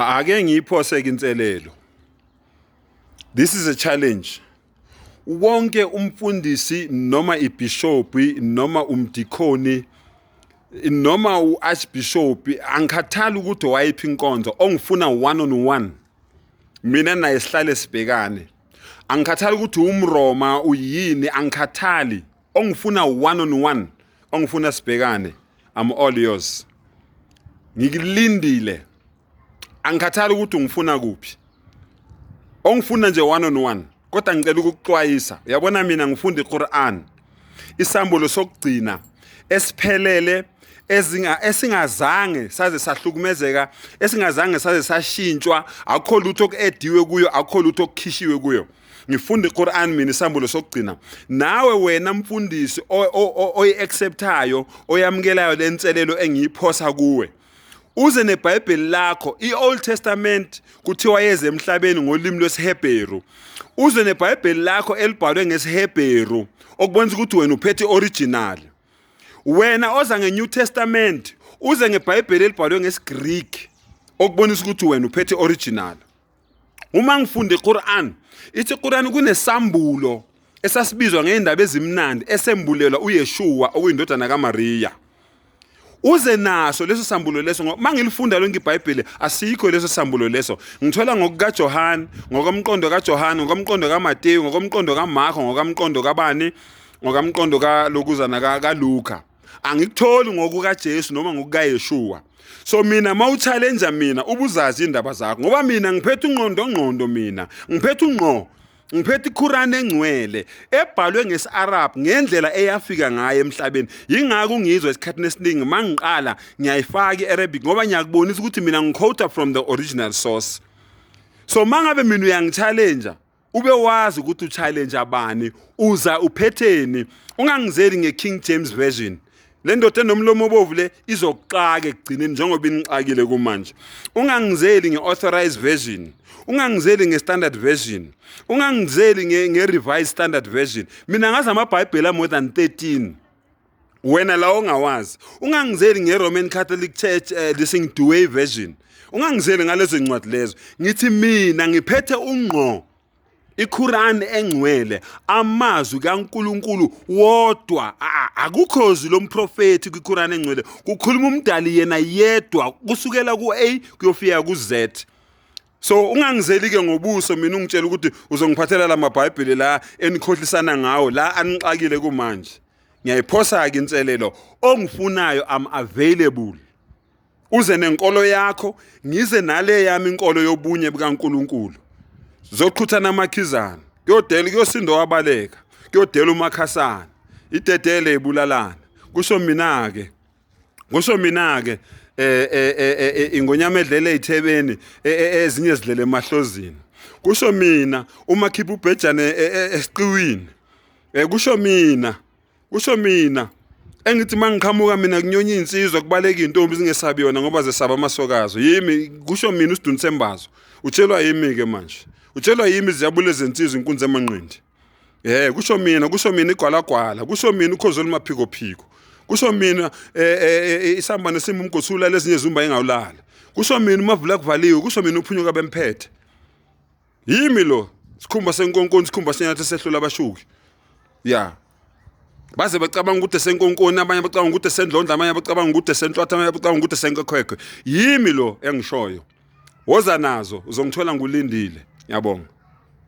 Ake ngiyiphose inselelo. This is a challenge. Wonke umfundisi noma ibishop noma umdikoni noma uarchbishop angikhathali ukuthi wayiphi inkonzo ongifuna one on one. Mina naye sihlale sibhekane. Angikhathali ukuthi umRoma uyini angikhathali ongifuna one on one ongifuna sibhekane. I'm all yours. Ngikilindile. Angikhathali ukuthi ungifuna kuphi. Ongifuna nje one on one. Kodwa ngicela ukuxwayisa. Uyabona mina ngifunda iQuran. Isambulo sokugcina esiphelele esingazange saze sahlukumezeka, esingazange saze sashintshwa, akho lutho okuediwe kuyo, akho lutho okukhishiwe kuyo. Ngifunda iQuran mina isambulo sokugcina. Nawe wena mfundisi oyiacceptayo, oyamukelayo lenselelo engiyiphosa kuwe. Uze neBhayibheli lakho, iOld Testament kuthiwa yeze emhlabeni ngolimi lwesiHebheru. Uze neBhayibheli lakho elibhalwe ngesiHebheru, okubonisa ukuthi wena uphethe original. Wena oza ngeNew Testament, uze ngeBhayibheli elibhalwe ngesiGreek, okubonisa ukuthi wena uphethe original. Uma ngifunda iQuran, ithi iQuran kunesambulo esasibizwa ngeindaba ezimnandi esembulelwa uYeshua okuyindodana kaMaria. Uze naso leso sambulo leso mangilifunda lonke iBhayibheli asikho leso sambulo leso. Ngithola ngokukaJohn, ngokomqondo kaJohn, ngokomqondo kaMateyu, ngokomqondo kaMarko, ngokomqondo kabani, ngokomqondo kalokuzana kaLuka. Angikutholi ngokukaJesu noma ngokukaYeshua. So mina mawuchallenge mina ubuzazi indaba zakho ngoba mina ngiphethe ungqondo mina. Ngiphethe iQuran engcwele ebhalwe ngesiArab ngendlela eyafika ngaye emhlabeni. Yingakho ngizwe isikhathi esiningi mangiqala ngiyayifaka iArabic ngoba ngiyakubonisa ukuthi mina ngiquote from the original source. So mangabe mina uyangichallenge ube wazi ukuthi uchallenge abani, uza uphetheni. Ungangizeli ngeKing James version. Le ndoda enomlomo obovu le izokuxaka ekugcineni njengoba inixakile kumanje. Ungangizeli ngeauthorized version. Ungangizeli ngeStandard version. Ungangizeli ngeRevised Standard version. Mina ngazi amaBhayibheli more than 13. Wena la ongawazi. Ungangizeli ngeRoman Catholic Church Listening to Way version. Ungangizeli ngalezo incwadi lezo. Ngithi mina ngiphethe ungqo iQuran engcwele, amazwi kaNkulunkulu wodwa. Akukhozi lomprofeti kwiQuran engcwele. Kukhuluma umdali yena yedwa kusukela ku-A kuyofika ku-Z. So ungangizeli ke ngobuso mina ungitshela ukuthi uzongiphathela la maBhayibheli la enikhohlisana ngawo la anixakile kumanje. Ngiyayiphosa ke inselelo ongifunayo am available. Uze nenkolo yakho, ngize nale yami inkolo yobunye bukaNkulunkulu. Zoqhuthana amakhizana, kuyodela kuyosindo wabaleka, kuyodela uMakhasana, idedele ibulalana. Kusho mina ke ingonyama edlele eThebeni ezinye zidlele emahlozini. Kusho mina uma khipha ubhejane esiqiwini. Kusho mina engithi mangiqhamuka mina kunyonya insizwa kubaleka intombi zingesabi yona ngoba zesaba amasokazo. Yimi kusho mina uSidunisembazo. Utshelwa yimi ke manje. Utshelwa yimi ziyabule zensizwa inkunzi emanqindi. Kusho mina igwalagwala. Kusho mina ukhozo lumaphiko. Kusho mina isamba nesimo umgosula lezinye zumba engawulala. Kusho mina umavula kuvaliwe. Kusho mina uphunyuka bemphethe. Yimi lo sikhumba senkonkoni, sikhumba senyathi sehlula abashuki. Baze bacabanga ukuthi senkonkoni, abanye bacabanga ukuthi sendlondla, abanye bacabanga ukuthi senhlwathi, abanye bacabanga ukuthi senkekhwekhe. Yimi lo engishoyo. Woza nazo uzongithola ngulindile. Ngiyabonga.